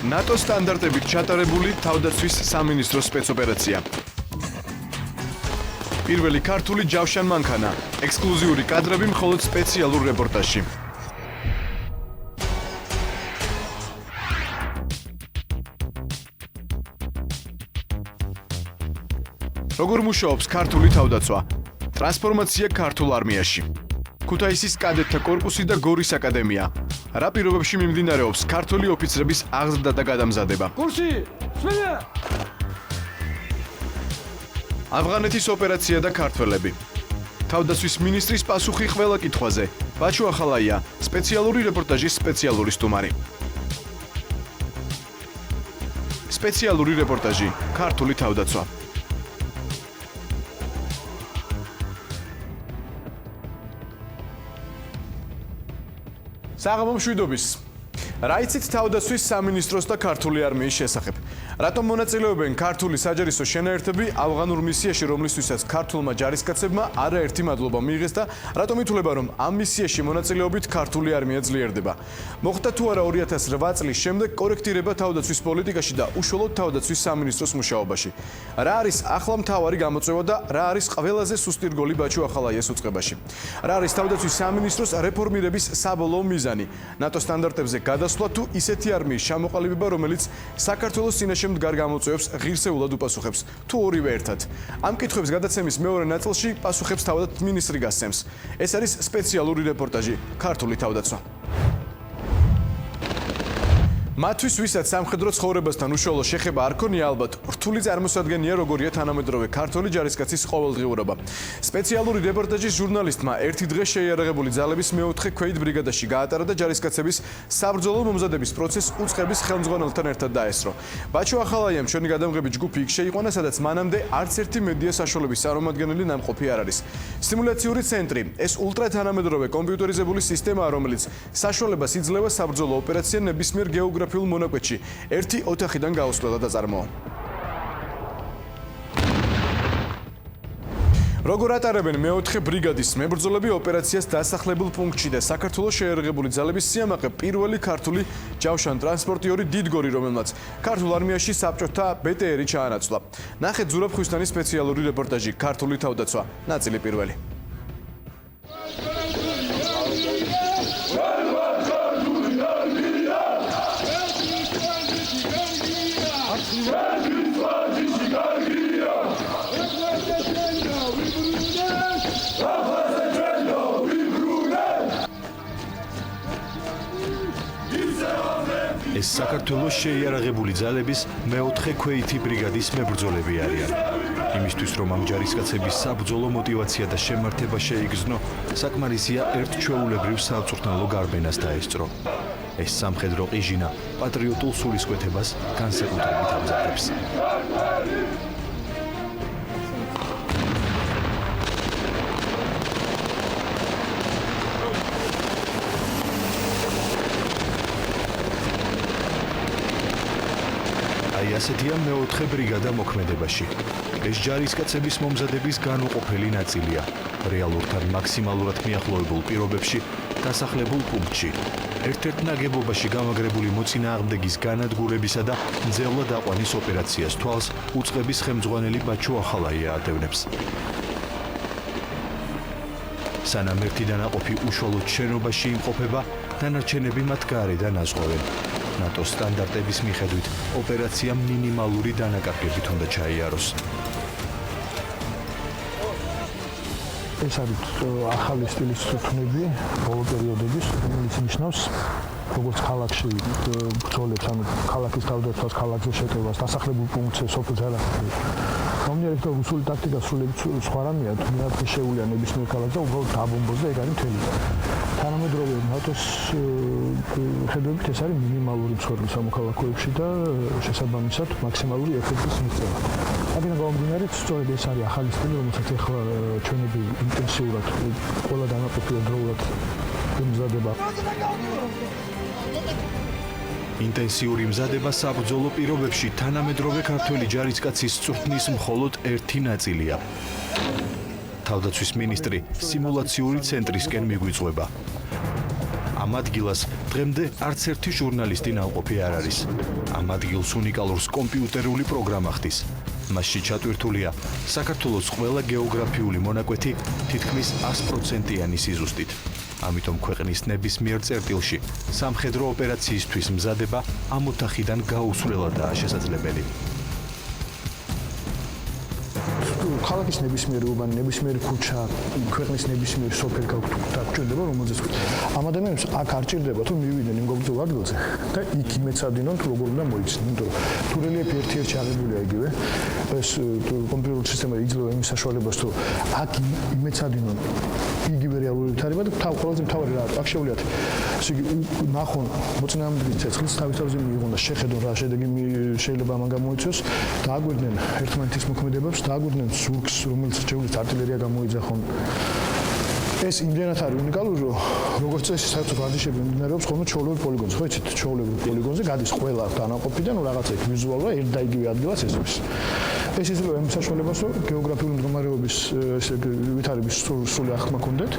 ნატოს სტანდარტებით ჩატარებული თავდაცვის სამინისტროს სპეცოპერაცია. პირველი ქართული ჯავშან მანქანა. ექსკლუზიური კადრები მხოლოდ სპეციალურ რეპორტაჟში. როგორ მუშაობს ქართული თავდაცვა? ტრანსფორმაცია ქართულ არმიაში. ქუთაისის კადეტთა კორპუსი და გორის აკადემია. რა პირობებში მიმდინარეობს ქართული ოფიცრების აღზრდა და გადამზადება? კურსი, სვენა! ავღანეთის ოპერაცია და ქართველები. თავდაცვის მინისტრის პასუხი ყველა კითხვაზე. ბაჩუ ახალაია, სპეციალური რეპორტაჟის სპეციალური სტუმარი. სპეციალური რეპორტაჟი, ქართული თავდაცვა. საღამო მშვიდობის. რა იცით თავდაცვის სამინისტროს და ქართული არმიის შესახებ? რატომ მონაწილეობენ ქართული საჯარისო შენაერთები ავღანურ მისიაში, რომლისთვისაც ქართულმა ჯარისკაცებმა არაერთი მადლობა მიიღეს და რატომ ითვლება, რომ ამ მისიაში მონაწილეობით ქართული არმია ძლიერდება? მოხდა თუ არა 2008 წლის შემდეგ კორექტირება თავდაცვის პოლიტიკაში და უშუალოდ თავდაცვის სამინისტროს მუშაობაში? რა არის ახლა მთავარი გამოწვევა და რა არის ყველაზე სუსტი რგოლი ბაჩუ ახალაიას უწყებაში? რა არის თავდაცვის სამინისტროს რეფორმირების საბოლოო მიზანი? ნატო სტანდარტებზე გადასვლა თუ ისეთი არმიის ჩამოყალიბება, რომელიც საქართველოს წინაშე მდგარ გამოწვევებს ღირსეულად უპასუხებს, თუ ორივე ერთად? ამ კითხვების გადაცემის მეორე ნაწილში პასუხებს თავად მინისტრი გასცემს. ეს არის სპეციალური რეპორტაჟი ქართული თავდაცვა. მათთვის, ვისაც სამხედრო ცხოვრებასთან უშუალო შეხება არ ქონია, ალბათ რთული წარმოსადგენია, როგორია თანამედროვე ქართული ჯარისკაცის ყოველდღიურობა. სპეციალური რეპორტაჟის ჟურნალისტმა ერთი დღე შეიარაღებული ძალების მეოთხე ქვეით ბრიგადაში გაატარა და ჯარისკაცების საბრძოლო მომზადების პროცესს უწყების ხელმძღვანელთან ერთად დაესწრო. ბაჩუ ახალაიამ ჩვენი გადამღები ჯგუფი იქ შეიყვანა, სადაც მანამდე არც ერთი მედია საშუალების წარმომადგენელი ნამყოფი არ არის. სტიმულაციური ცენტრი ეს ულტრათანამედროვე კომპიუტერიზებული სისტემაა, რომელიც საშუალებას იძლევა საბრძოლო ოპერაცია ნებისმიერ გეოგრაფიულ მონაკვეთში ერთი ოთახიდან გაუსვლა და დაწარმოა. როგორ ატარებენ მეოთხე ბრიგადის მებრძოლები ოპერაციას დასახლებულ პუნქტში და საქართველოს შეიარაღებული ძალების სიამაყე პირველი ქართული ჯავშან ტრანსპორტიორი დიდგორი, რომელმაც ქართულ არმიაში საბჭოთა ბტრ-ი ჩაანაცვლა. ნახეთ ზურაბ ხვისთანის სპეციალური რეპორტაჟი ქართული თავდაცვა, ნაწილი პირველი. ეს საქართველოს შეიარაღებული ძალების მეოთხე ქვეითი ბრიგადის მებრძოლები არიან. იმისთვის, რომ ამ ჯარისკაცების საბრძოლო მოტივაცია და შემართება შეიგრძნო, საკმარისია ერთ ჩვეულებრივ საწვრთნელო გარბენას დაესწრო. ეს სამხედრო ყიჟინა პატრიოტულ სულისკვეთებას განსაკუთრებით ამზადებს. ასეთია მეოთხე ბრიგადა მოქმედებაში. ეს ჯარისკაცების მომზადების განუყოფელი ნაწილია. რეალურთან მაქსიმალურად მიახლოებულ პირობებში დასახლებულ პუნქტში. ერთ-ერთ ნაგებობაში გამაგრებული მოწინააღმდეგის განადგურებისა და მძევლად აყვანის ოპერაციას თვალს უწყების ხელმძღვანელი ბაჩუ ახალაია ადევნებს. სანამ ერთი დანაყოფი უშუალოდ შენობაში იმყოფება, დანარჩენები მათ გარედან აზღვევენ. ნატოს სტანდარტების მიხედვით ოპერაცია მინიმალური დანაკარგებით უნდა ჩაიაროს. ეს არის ახალი სტილის წვრთნები ბოლო პერიოდების, რომელიც ნიშნავს როგორც ქალაქში ბრძოლებს, ანუ ქალაქის თავდაცვას, ქალაქის შეტევას, დასახლებულ პუნქტზე, სოფელ ჯარისკაცებს. რომნიერი და რუსული ტაქტიკა სრულებით სხვა რამეა, თუმცა შეუძლია ნებისმიერ ქალაქს და უბრალოდ დაბომბოს და ეგ არის მთელი. თანამედროვე ნატოს ხედვებით ეს არის მინიმალური მსხვერპლი სამოქალაქოებში და შესაბამისად მაქსიმალური ეფექტის მიღწევა. აქედან გამომდინარე, სწორედ ეს არის ახალი სტილი, რომელსაც ახლა ჩვენები ინტენსიურად ყველა დანაყოფი დროულად მზადება. ინტენსიური მზადება საბრძოლო პირობებში თანამედროვე ქართველი ჯარისკაცის წვრთნის მხოლოდ ერთი ნაწილია. თავდაცვის მინისტრი სიმულაციური ცენტრისკენ მიგვიწვება. ამ ადგილას დღემდე არც ერთი ჟურნალისტი ნამყოფი არ არის. ამ ადგილს უნიკალურს კომპიუტერული პროგრამა ხდის. მასში ჩატვირთულია საქართველოს ყველა გეოგრაფიული მონაკვეთი თითქმის 100%-იანი სიზუსტით. ამიტომ ქვეყნის ნებისმიერ წერტილში სამხედრო ოპერაციისთვის მზადება ამ ოთახიდან გაუსვლელადაა შესაძლებელი. ქალაქის ნებისმიერი უბანი, ნებისმიერი ქუჩა, ქვეყნის ნებისმიერი სოფელი გაგჭირდება, რომელზეც ამ ადამიანებს აქ არ ჭირდება თუ მივიდნენ იმ გოგზო ადგილზე და იქ იმეცადინონ თუ როგორ უნდა მოიცნონ, იმიტომ რომ თუ რელიეფი ერთ-ერთი აღებულია იგივე, ეს კომპიუტერული სისტემა იძლევა იმ საშუალებას თუ აქ იმეცადინონ იგივე რეალური თარიღი და ყველაზე მთავარი რა აქ შეუძლიათ ესე იგი ნახონ მოწინააღმდეგის ცეცხლს თავისთავად მიიღონ და შეხედონ რა შედეგი შეიძლება ამან გამოიწვიოს და აგვირდნენ ერთმანეთის მოქმედებებს და აგვირდნენ ზურგს რომელიც რჩეულის артиლერია გამოიძახონ ეს იმდენად არის უნიკალური რომ როგორც წესი საერთოდ ვარჯიშები მიმდინარეობს ხოლმე ჩაოლებრივ პოლიგონზე ხო იცით ჩაოლებრივ პოლიგონზე გადის ყველა დანაყოფიდან რაღაცა იქ ვიზუალურად ერთ და იგივე ადგილას ესმის ეს იძლევა იმ საშუალებას რომ გეოგრაფიული მდგომარეობის ესე ვითარების სრული ახმა კონდეთ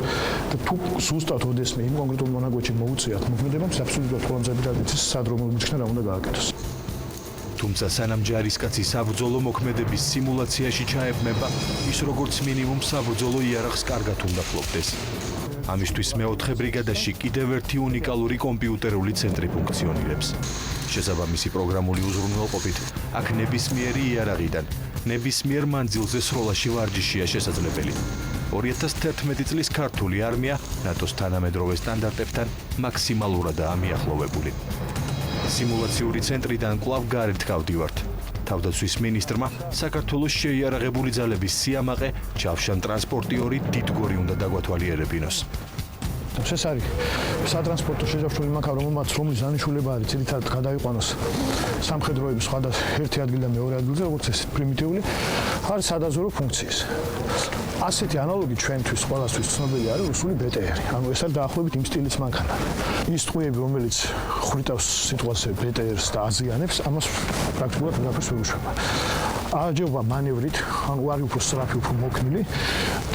და თუ ზუსტად ოდესმე იმ კონკრეტულ მონაკვეთში მოუწიათ მოქმედებებს აბსოლუტურად კონცეპტუალიზაციის სადრომული ჩქნა რა უნდა გააკეთოს თუმცა სანამ ჯარისკაცი საბრძოლო მოქმედების სიმულაციაში ჩაებმება, ის როგორც მინიმუმ საბრძოლო იარაღს კარგად უნდა ფლობდეს. ამისთვის მეოთხე ბრიგადაში კიდევ ერთი უნიკალური კომპიუტერული ცენტრი ფუნქციონირებს. შესაბამისი პროგრამული უზრუნველყოფით, აქ ნებისმიერი იარაღიდან, ნებისმიერ მანძილზე სროლაში ვარჯიშია შესაძლებელი. 2011 წლის ქართული არმია ნატოს თანამედროვე სტანდარტებთან მაქსიმალურადაა მიახლოვებული. სიმულაციური ცენტრიდან კვლავ გარეთ გავდივართ. თავდაცვის მინისტრმა საქართველოს შეიარაღებული ძალების სიამაყე ჯავშან ტრანსპორტიორი დიდგორი უნდა დაგვათვალიერებინოს. ეს არის სატრანსპორტო შეჯავრთული მანქანა რომლის დანიშნულება არის ძირითადად გადაიყვანოს სამხედროების სხვადასხვა ერთი ადგილიდან მეორე ადგილზე როგორც ეს პრიმიტიული არის სადაზვერო ფუნქციის. ასეთი ანალოგი ჩვენთვის ყველასთვის ცნობილი არის რუსული BTR. ანუ ეს არის დაახლოებით იმ სტილის მანქანა. ის ტყუები რომელიც ხრიტავს სიტყვაზე BTR-ს და აზიანებს, ამას პრაქტიკულად ვერაფერს ვერ უშვება. აჯობა მანევრით, ანუ არის უფრო სწრაფი, უფრო მოქნილი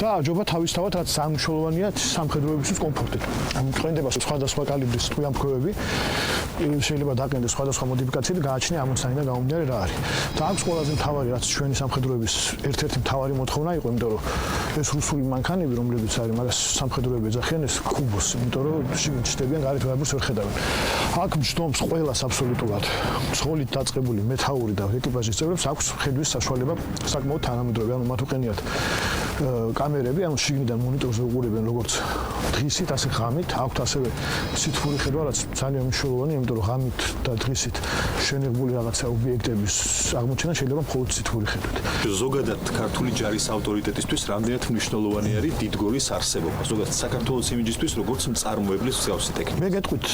და აჯობა თავისთავად რაც სამშობლოვანია სამხედროებისთვის კომფორტი. ანუ ყენდება სხვადასხვა კალიბრის ტყვიამფრქვევები, შეიძლება დაყენდეს სხვადასხვა მოდიფიკაციები და გააჩნია ამოცანიდან გამომდინარე რა არის. და აქვს ყველაზე მთავარი რაც ჩვენი სამხედროების ერთ-ერთი მთავარი მოთხოვნა იყო, იმიტომ რომ ეს რუსული მანქანები, რომლებიც არის, მაგას სამხედროები ეძახიან ეს კუბოს, იმიტომ რომ ჩნდებიან გარეთ ვერაფერს ვერ ხედავენ. აქ მჯდომს ყველას აბსოლუტურად ცხოვლით დაწყებული მეთაური და ეკიპაჟის წევრებს აქვს ხედვის საშუალება საკმაოდ თანამედროვე, ანუ მათ უყენიათ კამერები, ანუ შიგნიდან მონიტორზე უყურებენ როგორც დღისით, ასე ღამით, აქვთ ასევე სითბური ხედვა, რაც ძალიან მნიშვნელოვანია, იმიტომ რომ ღამით და დღისით შენიღებული რაღაცა ობიექტების აღმოჩენა შეიძლება მხოლოდ სითბური ხედვით. ზოგადად ქართული ჯარის ავტორიტეტისთვის რამდენად მნიშვნელოვანი არის დიდგორის არსებობა, ზოგადად საქართველოს იმიჯისთვის, როგორც მწარმოებლის მსგავსი ტექნიკა. მე გეტყვით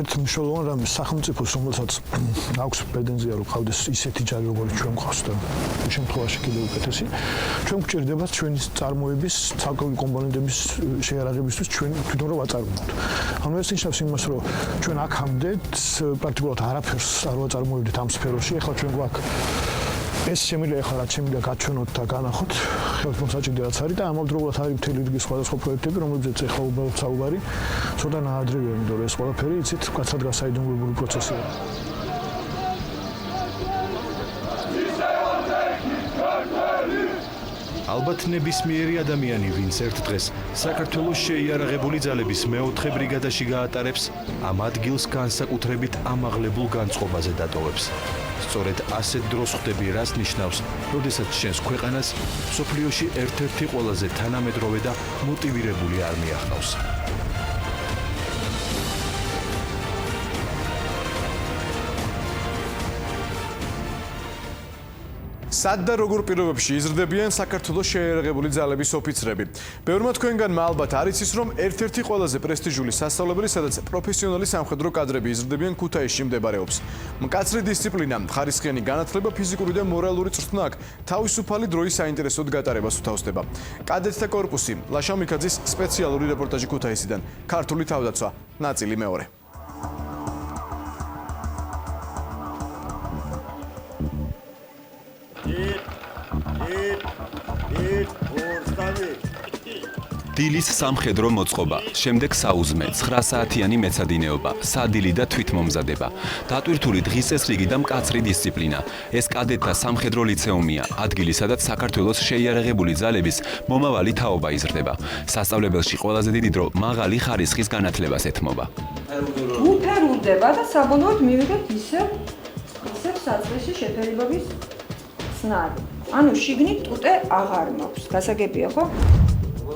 ერთ მნიშვნელოვან რამეს სახელმწიფოს, რომელსაც აქვს პრეტენზია რომ ყავდეს ისეთი ჯარი, როგორც ჩვენ გვყავს და ამ შემთხვევაში კიდევ უკეთესი, ჩვენ გვჭირდება ჩვენი წარმოების ცალკეული კომპონენტების შეიარაღებისთვის ჩვენ თვითონ რომ ვაწარმოოთ. ანუ ეს ნიშნავს იმას, რომ ჩვენ აქამდე პრაქტიკულად არაფერს არ ვაწარმოებდით ამ სფეროში, ახლა ჩვენ გვაქვს ეს შემიძლია ახლა რაც შემიძლია გაჩვენოთ და განახოთ ხელმოსაჭრელი რაც არის და ამავდროულად არის მთელი რიგი სხვადასხვა პროექტები, რომლებზეც ახლა უბრალოდ საუბარი ცოტა ნაადრევია, იმიტომ რომ ეს ყველაფერი იცით, კაცად გასაიდუმლოებული პროცესია. ალბათ ნებისმიერი ადამიანი, ვინც ერთ დღეს საქართველოს შეიარაღებული ძალების მეოთხე ბრიგადაში გაატარებს, ამ ადგილს განსაკუთრებით ამაღლებულ განწყობაზე დატოვებს. სწორედ ასეთ დროს ხვდები, რას ნიშნავს, როდესაც შენს ქვეყანას მსოფლიოში ერთ-ერთი ყველაზე თანამედროვე და მოტივირებული არმია ჰყავს. სად და როგორ პირობებში იზრდებიან საქართველოს შეიარაღებული ძალების ოფიცრები. ბევრმა თქვენგანმა ალბათ არ იცის, რომ ერთ-ერთი ყველაზე პრესტიჟული სასწავლებელი, სადაც პროფესიონალი სამხედრო კადრები იზრდებიან, ქუთაისში მდებარეობს. მკაცრი დისციპლინა, ხარისხიანი განათლება, ფიზიკური და მორალური წვრთნა აქ თავისუფალი დროის საინტერესოდ გატარებას უთავსდება. კადეტთა კორპუსი, ლაშა მიქაძის სპეციალური რეპორტაჟი ქუთაისიდან. ქართული თავდაცვა, ნაწილი მეორე. დილის სამხედრო მოწყობა, შემდეგ საუზმე, 9 საათიანი მეცადინეობა, სადილი და თვითმომზადება. დატვირთული დღის წესრიგი და მკაცრი დისციპლინა. ეს კადეტთა სამხედრო ლიცეუმია, ადგილი, სადაც საქართველოს შეიარაღებული ძალების მომავალი თაობა იზრდება. სასწავლებელში ყველაზე დიდი დრო მაღალი ხარისხის განათლებას ეთმობა. უფერულდება და საბოლოოდ მივიდეთ ისევ საწლში შეფერილობის ცნარი. ანუ შიგნით ტუტე აღარ მაქვს. გასაგებია ხო?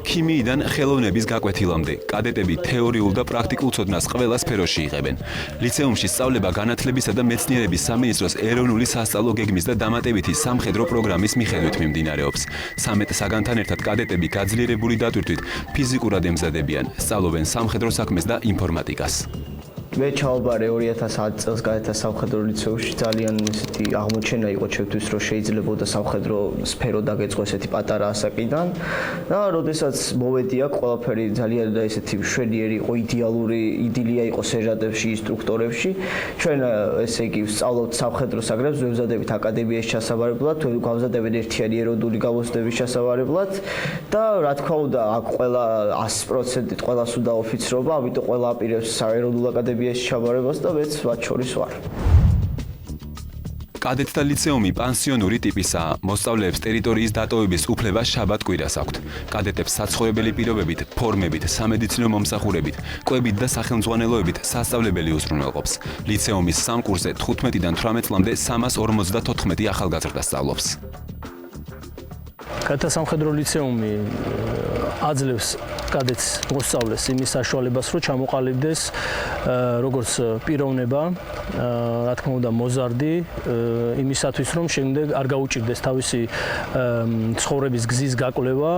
ქიმიიდან ხელოვნების გაკვეთილამდე კადეტები თეორიულ და პრაქტიკულ ცოდნას ყველა სფეროში იღებენ. ლიცეუმში სწავლება განათლებისა და მეცნიერების სამინისტროს ეროვნული სასწავლო გეგმის და დამატებითი სამხედრო პროგრამის მიხედვით მიმდინარეობს. 13 საგანთან ერთად კადეტები გაძლიერებული დატვირთვით ფიზიკურად ემზადებიან, სწავლობენ სამხედრო საქმეს და ინფორმატიკას. მე ჩავაბარე 2010 წელს კადეტთა სამხედრო ლიცეუმში ძალიან ესეთი აღმოჩენა იყო ჩემთვის რომ შეიძლებოდა სამხედრო სფერო დაგეწყო ესეთი პატარა ასაკიდან და როდესაც მოვედი აქ ყველაფერი ძალიან ესეთი მშვენიერი იყო იდეალური იდილია იყო სერჟანტებში ინსტრუქტორებში ჩვენ ესე იგი ვსწავლობთ სამხედრო საგრებს ვემზადებით აკადემიაში ჩასაბარებლად გვამზადებენ ერთიანი ეროვნული გამოცდების ჩასაბარებლად და რა თქმა უნდა აქ ყველა 100%-ით ყველას უნდა ოფიცრობა ამიტომ ყველა აპირებს საეროვნულ აკადემიაში ჩაბარებას და მეც მათ შორის ვარ. კადეტთა ლიცეუმი პანსიონური ტიპისაა. მოსწავლეებს ტერიტორიის დატოვების უფლება შაბათ-კვირას აქვთ. კადეტებს საცხოვრებელი პირობებით, ფორმებით, სამედიცინო მომსახურებით, კვებით და სახელმძღვანელოებით სასწავლებელი უზრუნველყოფს. ლიცეუმის სამ კურსზე 15-დან 18 წლამდე 354 ახალგაზრდა სწავლობს. კადეტთა სამხედრო ლიცეუმი აძლევს კადეტს მოსწავლეს იმის საშუალებას, რომ ჩამოყალიბდეს როგორც პიროვნება, რა თქმა უნდა, მოზარდი იმისათვის, რომ შემდეგ არ გაუჭირდეს თავისი ცხოვრების გზის გაკვლევა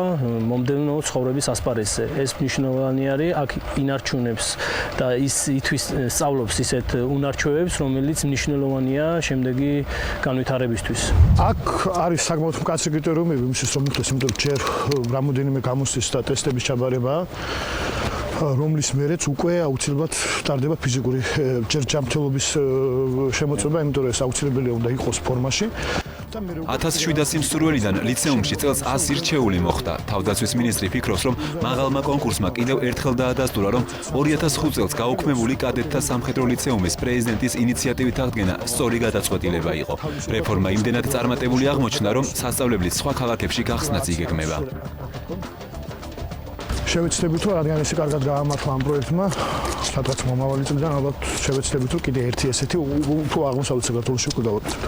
მომდევნო ცხოვრების ასპარეზზე. ეს მნიშვნელოვანი არის, აქ ინარჩუნებს და ითვის სწავლობს ისეთ უნარჩვევებს, რომელიც მნიშვნელოვანია შემდეგი განვითარებისთვის. აქ არის საკმაოდ მკაცრი კრიტერიუმები იმისთვის, რომ მოხდეს, იმიტომ რომ ჯერ რამოდენიმე გამოცდის და ტესტების ჩაბარება რომლის მერეც უკვე აუცილებლად ტარდება ფიზიკური ჯერ ჯანმრთელობის შემოწმება, იმიტომ რომ ეს აუცილებელია უნდა იყოს ფორმაში. 1700 მსურველიდან ლიცეუმში წელს 100 რჩეული მოხდა. თავდაცვის მინისტრი ფიქრობს, რომ მაღალმა კონკურსმა კიდევ ერთხელ დაადასტურა, რომ 2005 წელს გაუქმებული კადეტთა სამხედრო ლიცეუმის პრეზიდენტის ინიციატივით აღდგენა სწორი გადაწყვეტილება იყო. რეფორმა იმდენად წარმატებული აღმოჩნდა, რომ სასწავლებლიც სხვა ქალაქებში გახსნაც იგეგმება. შევეცდებით, რომ რადგან ესე კარგად გაამართლა ამ პროექტმა, სადღაც მომავალი წლიდან ალბათ შევეცდებით, რომ კიდე ერთი ესეთი თუ აღმოსავლეთ საქართველოში უკვე დავაკეთოთ.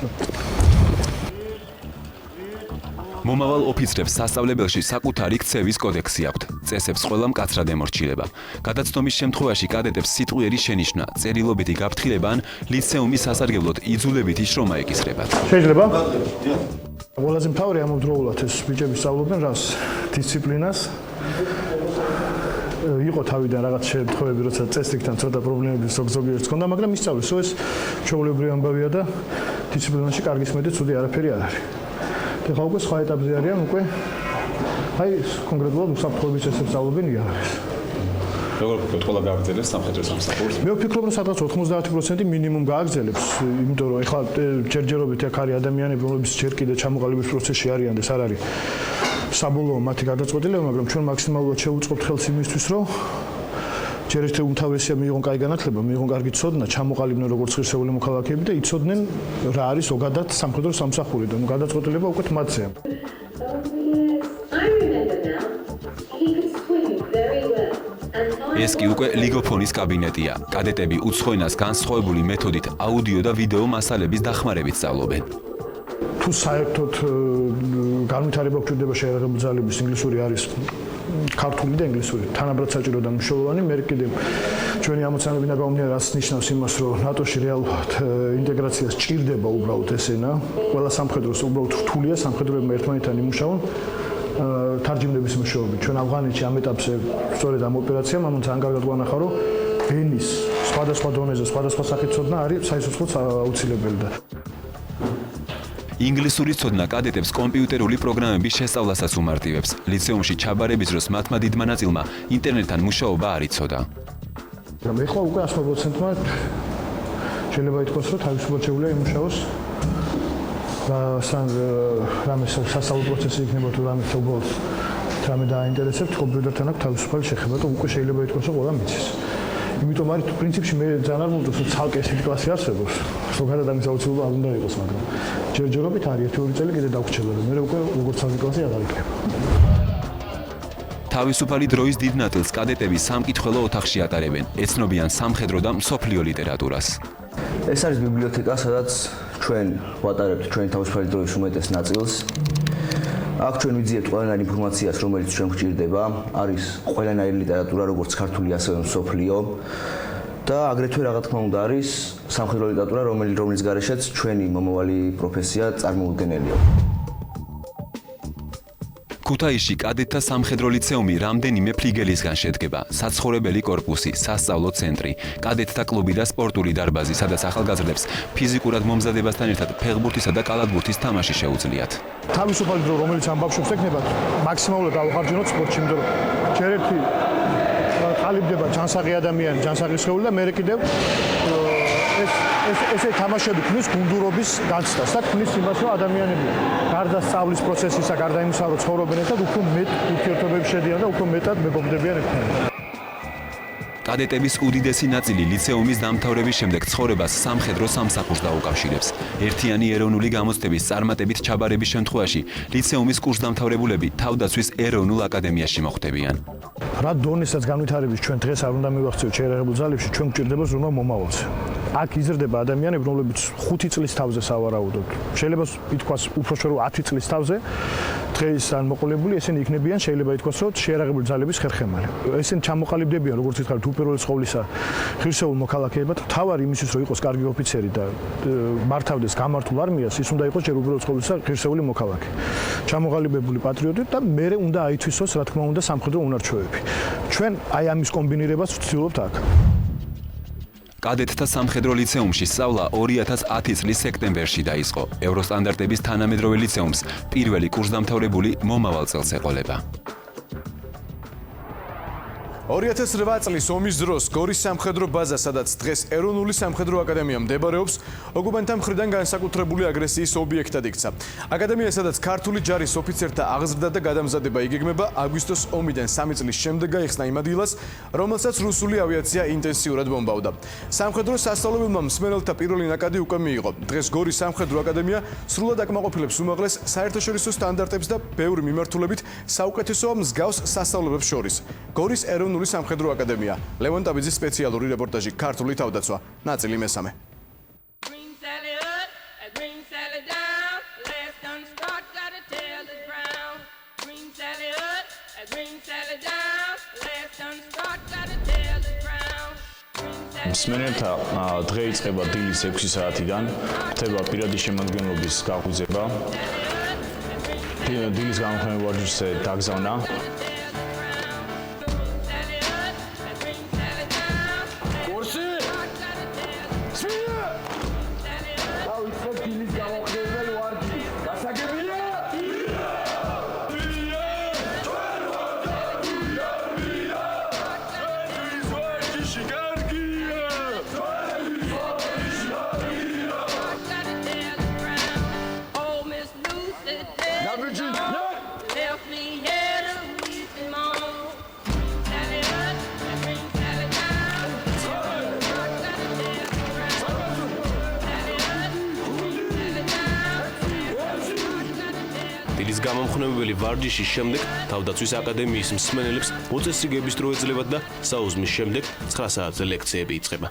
მომავალ ოფიცრებს სასწავლებელში საკუთარი ქცევის კოდექსი აქვთ. წესებს ყველა მკაცრად ემორჩილება. გადაცდომის შემთხვევაში კადეტებს სიტყვიერი შენიშვნა, წერილობითი გაფრთხილება ან ლიცეუმის სასარგებლოდ იძულებითი შრომა ეკისრებათ. შეიძლება? ყველაზე მთავარი ამავდროულად ეს ბიჭები სწავლობენ რას? დისციპლინას. იყო თავიდან რაღაც შემთხვევები, როცა წესრიგთან ცოტა პრობლემები ზოგიერთ ჰქონდა, მაგრამ ისწავლეს, რომ ეს ჩვეულებრივი ამბავია და დისციპლინაში კარგის მეტი ცუდი არაფერი არ არის. ეხლა უკვე სხვა ეტაპზე არიან, უკვე აი კონკრეტულად უსაფრთხოების წესებს სწავლობენ იარაღს. როგორ ვფიქრობთ, ყველა გააგრძელებს სამხედრო სამსახურს? მე ვფიქრობ, რომ სადღაც 90% მინიმუმ გააგრძელებს, იმიტომ რომ ეხლა ჯერჯერობით აქ არის ადამიანები, რომლებიც ჯერ კიდე ჩამოყალიბების პროცესში არიან და ეს არ არის საბოლოო მათი გადაწყვეტილება, მაგრამ ჩვენ მაქსიმალურად შევუწყობთ ხელს იმისთვის, რომ ჯერ ერთი უმთავრესია მიიღონ კაი განათლება, მიიღონ კარგი ცოდნა, ჩამოყალიბდნენ როგორც ღირსეული მოქალაქეები და იცოდნენ რა არის ზოგადად სამხედრო სამსახური და გადაწყვეტილება უკვე მათზეა. ეს კი უკვე ლიგოფონის კაბინეტია. კადეტები უცხოენას განსხვავებული მეთოდით აუდიო და ვიდეო მასალების დახმარებით სწავლობენ. თუ საერთოდ განვითარება გვჭირდება შეიარაღებული ძალების ინგლისური არის ქართული და ინგლისური თანაბრად საჭირო და მნიშვნელოვანი. მე კიდე ჩვენი ამოცანები და გაუმნია რაც ნიშნავს იმას, რომ ნატოში რეალურად ინტეგრაციას ჭირდება უბრალოდ ეს ენა. ყველა სამხედროს უბრალოდ რთულია სამხედროებმა ერთმანეთთან იმუშაონ თარჯიმნების მეშვეობით. ჩვენ ავღანეთში ამ ეტაპზე სწორედ ამ ოპერაციამ ამან ძალიან კარგად გვანახა, რომ ენის სხვადასხვა დონეზე სხვადასხვა სახით ცოდნა არის საისოცხლოდ აუცილებელი და ინგლისური ცოდნა კადეტებს კომპიუტერული პროგრამების შესწავლასაც უმარტივებს. ლიცეუმში ჩაბარების დროს მათმა დიდმა ნაწილმა ინტერნეტთან მუშაობა არ იცოდა. მაგრამ ეხლა უკვე 100%-მა შეიძლება ითქვას, რომ თავისუფლად შეუძლია იმუშაოს და რამე სასწავლო პროცესი იქნება თუ რამე უბრალოდ რამე დააინტერესებთ, კომპიუტერთან აქვს თავისუფალი შეხება და უკვე შეიძლება ითქვას, რომ ყველა მიცის. იმიტომ არის პრინციპში მე ძალიან არ მომწონს, რომ ცალკე ესეთი კლასი არსებობს. ზოგადად ამის აუცილებლობა არ უნდა იყოს, მაგრამ ჯერჯერობით არის 1-2 წელი კიდე დაგვრჩება და მე უკვე როგორც ცალკე კლასი აღარ იქნება. თავისუფალი დროის დიდ ნაწილს კადეტები სამკითხველო ოთახში ატარებენ, ეცნობიან სამხედრო და მსოფლიო ლიტერატურას. ეს არის ბიბლიოთეკა, სადაც ჩვენ ვატარებთ ჩვენი თავისუფალი დროის უმეტეს ნაწილს. აქ ჩვენ ვიძიებთ ყველანაირ ინფორმაციას, რომელიც ჩვენ გვჭირდება, არის ყველანაირი ლიტერატურა, როგორც ქართული, ასევე მსოფლიო და აგრეთვე რა თქმა უნდა არის სამხედრო ლიტერატურა, რომლის გარეშეც ჩვენი მომავალი პროფესია წარმოუდგენელია. ქუთაისში კადეტთა სამხედრო ლიცეუმი რამდენიმე ფლიგელისგან შედგება: საცხოვრებელი კორპუსი, სასწავლო ცენტრი, კადეტთა კლუბი და სპორტული დარბაზი, სადაც ახალგაზრდებს ფიზიკურად მომზადებასთან ერთად ფეხბურთისა და კალათბურთის თამაში შეუძლიათ. თავისუფალი დრო, რომელიც ამ ბავშვებს ექნება, მაქსიმალურად ავხარჯნოთ სპორტში, იმიტომ რომ ჯერ ერთი ყალიბდება ჯანსაღი ადამიანი, ჯანსაღი სხეული და მე კიდევ ესე თამაშები ქმნის გუნდურობის განცდას და ქმნის იმას, რომ ადამიანები გარდა სწავლის პროცესისა, გარდა იმისა, რომ ცხოვრობენ ერთად, უფრო მეტ ურთიერთობებში შედიან და უფრო მეტად მეგობრდებიან ერთმანეთთან. კადეტების უდიდესი ნაწილი ლიცეუმის დამთავრების შემდეგ ცხოვრებას სამხედრო სამსახურს დაუკავშირებს. ერთიანი ეროვნული გამოცდების წარმატებით ჩაბარების შემთხვევაში ლიცეუმის კურსდამთავრებულები თავდაცვის ეროვნულ აკადემიაში მოხვდებიან. რა დონესაც განვითარების ჩვენ დღეს არ უნდა მივახციოთ შეერაღებულ ძალებში, ჩვენ გვჭირდება ზრუნვა მომავალზე. აქ იზრდება ადამიანები, რომლებიც 5 წლის თავზე სავარაუდოდ. შეიძლება ითქვას უпроშო 10 წლის თავზე დღეს ან მოყოლებული, ესენი იქნებიან, შეიძლება ითქვას, რომ შეერაღებული ძალების ხერხემალი. ესენი ჩამოყალიბდებიან, როგორც ითქვა, უპირველეს ყოვლისა ღირსეულ მოქალაქეებად, თავარი იმისთვის, რომ იყოს კარგი ოფიცერი და მართავდეს გამართულ არმიას, ის უნდა იყოს ჯერ უპირველეს ყოვლისა ღირსეული მოქალაქე. ჩამოყალიბებული პატრიოტი და მერე უნდა აითვისოს, რა თქმა უნდა, სამხედრო უნარჩვევები. ჩვენ აი ამის კომბინირებას ვცდილობთ აქ. კადეტთა სამხედრო ლიცეუმში სწავლა 2010 წლის სექტემბერში დაიწყო. ევროსტანდარტების თანამედროვე ლიცეუმს პირველი კურსდამთავრებული მომავალ წელს ეყოლება. 2008 წლის ომის დროს გორის სამხედრო ბაზა, სადაც დღეს ეროვნული სამხედრო აკადემია მდებარეობს, ოკუპანტთა მხრიდან განსაკუთრებული აგრესიის ობიექტად იქცა. აკადემია, სადაც ქართული ჯარის ოფიცერთა აღზრდა და გადამზადება იგეგმება, აგვისტოს ომიდან 3 წლის შემდეგ გაიხსნა იმ ადგილას, რომელსაც რუსული ავიაცია ინტენსიურად ბომბავდა. სამხედრო სასწავლებელმა მსმენელთა პირველი ნაკადი უკვე მიიღო. დღეს გორის სამხედრო აკადემია სრულად აკმაყოფილებს უმაღლეს საერთაშორისო სტანდარტებს და ბევრი მიმართულებით საუკეთესო მსგავს სასწავლებელს შორის. გორის ეროვნული სამხედრო აკადემია. ლევონ ტაბიძის სპეციალური რეპორტაჟი ქართული თავდაცვა. ნაწილი მესამე. მსმენელთა დღე იწყება დილის 6 საათიდან, ხდება პირადი შემადგენლობის გაღვიძება. დილის გამოფენა ვარჯიშზე დაგზავნა. დილის გამომხნევებელი ვარჯიშის შემდეგ თავდაცვის აკადემიის მსმენელებს მოწესრიგების დრო ეძლებათ და საუზმის შემდეგ 9 საათზე ლექციები იწყება.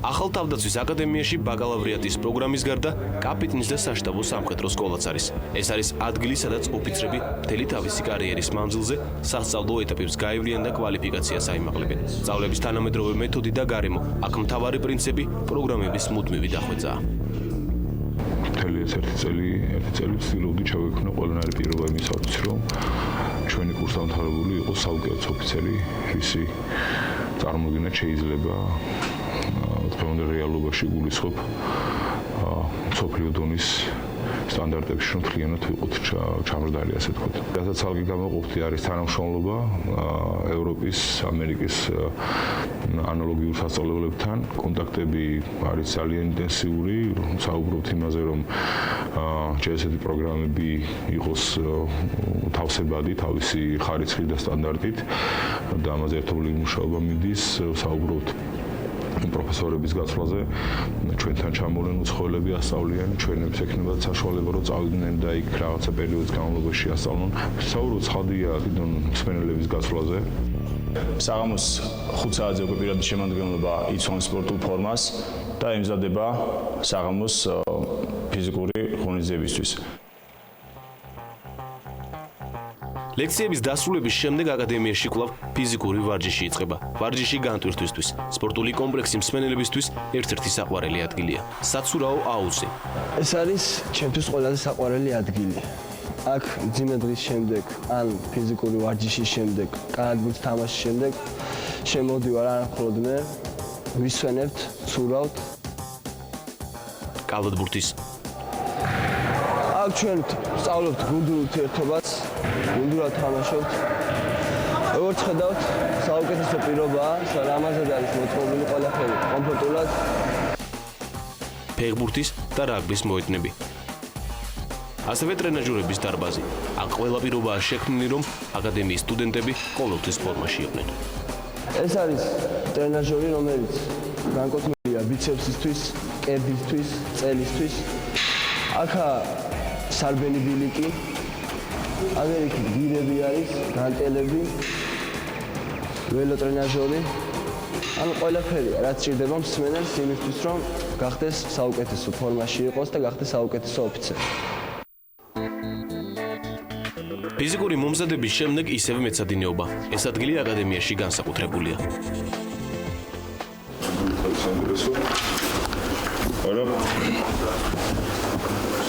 ახალ თავდაცვის აკადემიაში ბაკალავრიატის პროგრამის გარდა კაპიტნის და საშტაბო სამხედრო სკოლაც არის. ეს არის ადგილი, სადაც ოფიცრები მთელი თავისი კარიერის მანძილზე სასწავლო ეტაპებს გაევლიან და კვალიფიკაციას აიმაღლებენ. სწავლების თანამედროვე მეთოდი და გარემო, აქ მთავარი პრინციპი პროგრამების მუდმივი დახვეწაა. მთელი ეს ერთი წელი ვცდილობდი ჩავექმნა ყველანაირი პირობა იმისათვის, რომ ჩვენი კურსდამთავრებული იყოს საუკეთესო ოფიცერი, ვისი წარმოდგენა შეიძლება თქმა უნდა რეალობაში გულისხმობ მსოფლიო დონის სტანდარტებში რომ თლიანად ვიყოთ ჩამრდალი, ასე ვთქვათ. რასაც ალგი გამოყოფთი არის თანამშრომლობა ევროპის, ამერიკის ანალოგიურ სასწავლებლებთან. კონტაქტები არის ძალიან ინტენსიური, საუბრობთ იმაზე, რომ ესეთი პროგრამები იყოს თავსებადი, თავისი ხარისხით და სტანდარტით და ამაზე ერთობლივი მუშაობა მიდის, საუბრობთ პროფესორების გაცვლაზე, ჩვენთან ჩამოვლენ უცხოელები ასწავლიან, ჩვენებს ექნებათ საშუალება რომ წავიდნენ და იქ რაღაცა პერიოდის განმავლობაში ასწავლონ. საუბრობთ ცხადია თვითონ მსმენელების გაცვლაზე. საღამოს 5 საათზე უკვე პირადი შემადგენლობა იცვამს სპორტულ ფორმას და ემზადება საღამოს ფიზიკური ღონისძიებისთვის. ლექციების დასრულების შემდეგ აკადემიაში კვლავ ფიზიკური ვარჯიში იწყება. ვარჯიში განტვირთვისთვის, სპორტული კომპლექსი მსმენელებისთვის ერთ-ერთი საყვარელი ადგილია. საცურაო აუზი. ეს არის ჩემთვის ყველაზე საყვარელი ადგილი. აქ ძიმე დღის შემდეგ, ან ფიზიკური ვარჯიშის შემდეგ, კარგით თამაშის შემდეგ შემოდივარ არა მხოლოდ მე, ვისვენებთ, ცურავთ. კალათბურთის. აქ ჩვენ ვსწავლობთ გუნდურ ურთიერთობას, გუნდურად თამაშობთ. როგორც ხედავთ, საუკეთესო პირობაა, რამაზად არის მოწყობილი ყველაფერი კომფორტულად. ფეხბურთის და რაგბის მოედნები. ასევე ტრენაჟორების დარბაზი. აქ ყველა პირობაა შექმნილი, რომ აკადემიის სტუდენტები ყოველთვის ფორმაში იყვნენ. ეს არის ტრენაჟორი, რომელიც განკუთვნილია ბიცეპსისთვის, კედისთვის, წელისთვის. აქა სარბენი ბილიკი, ამერიკის გირები არის, განტელები, ველო ტრენაჟორი. ანუ ყველაფერი, რაც ჭირდება მსმენელს იმისთვის, რომ გახდეს საუკეთესო ფორმაში იყოს და გახდეს საუკეთესო ოფიცერი. ფიზიკური მომზადების შემდეგ ისევ მეცადინეობა. ეს ადგილი აკადემიაში განსაკუთრებულია.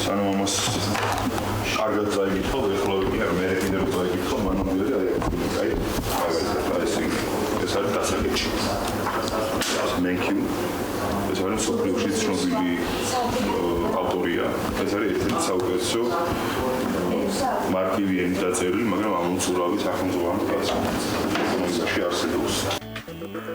სანამ ამას კარგად წაიგითხო, ეხლა ვიყი არ მე კიდევ რომ წაიგითხო, მანამ ვიყი აი ეს არის დასაკეთში. Thank you. ეს არის სოფლიოში ცნობილი ავტორია. ეს არის ერთ-ერთი საუკეთესო მარკივიანი დაწერილი, მაგრამ ამოწურავი სახელმწიფო კაცი არსებობს.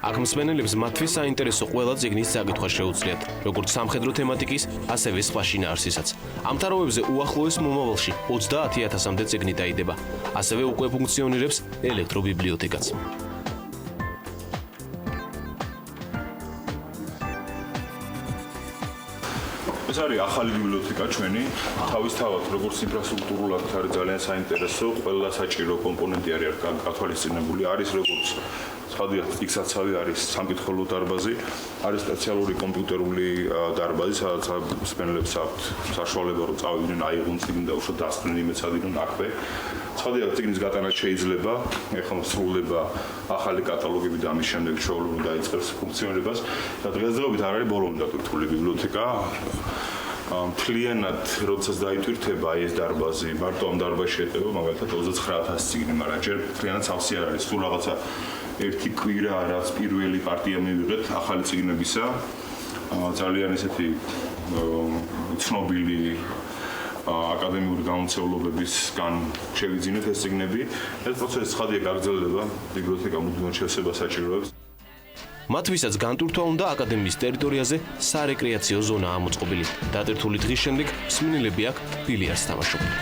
აქ მსმენელებს მათთვის საინტერესო ყველა წიგნის წაკითხვა შეუძლიათ, როგორც სამხედრო თემატიკის, ასევე სხვა შინაარსისაც. ამ თაროებზე უახლოეს მომავალში 30,000-მდე წიგნი დაიდება. ასევე უკვე ფუნქციონირებს ელექტრობიბლიოთეკაც. ეს არის ახალი ბიბლიოთეკა ჩვენი, თავისთავად როგორც ინფრასტრუქტურულად არის ძალიან საინტერესო, ყველა საჭირო კომპონენტი არის გათვალისწინებული, არის როგორც ცხადია, იქსაცავი არის სამკითხველო დარბაზი, არის სპეციალური კომპიუტერული დარბაზი, სადაც მსმენელებს აქვთ საშუალება რომ წავიდნენ, აიღონ წიგნი და უშუალოდ დასწრენ იმეცადინონ აქვე. ცხადია, წიგნის გატანა შეიძლება, ეხლა სრულდება ახალი კატალოგები და ამის შემდეგ ჩვეულებრივ დაიწყებს ფუნქციონირებას და დღესდღეობით არ არის ბოლომდე დაკრიტული ბიბლიოთეკა. მთლიანად, როდესაც დაიტვირთება ეს დარბაზი, მარტო ამ დარბაზში ეტევა მაგალითად 29,000 წიგნი, მაგრამ ჯერ მთლიანად სავსე არ არის, სულ რაღაცა ერთი კვირა, რაც პირველი პარტია მივიღეთ ახალი წიგნებისა. ძალიან ესეთი ცნობილი აკადემიური გამომცემლობებისგან შევიძინეთ ეს წიგნები. ეს პროცესი ცხადია გაგრძელდება, ბიბლიოთეკა მუდმივად შევსება საჭიროებს. მათთვისაც განტვირთვა უნდა აკადემიის ტერიტორიაზე სარეკრეაციო ზონაა მოწყობილი. დატვირთული დღის შემდეგ მსმენელები აქ ბილიარდს თამაშობენ.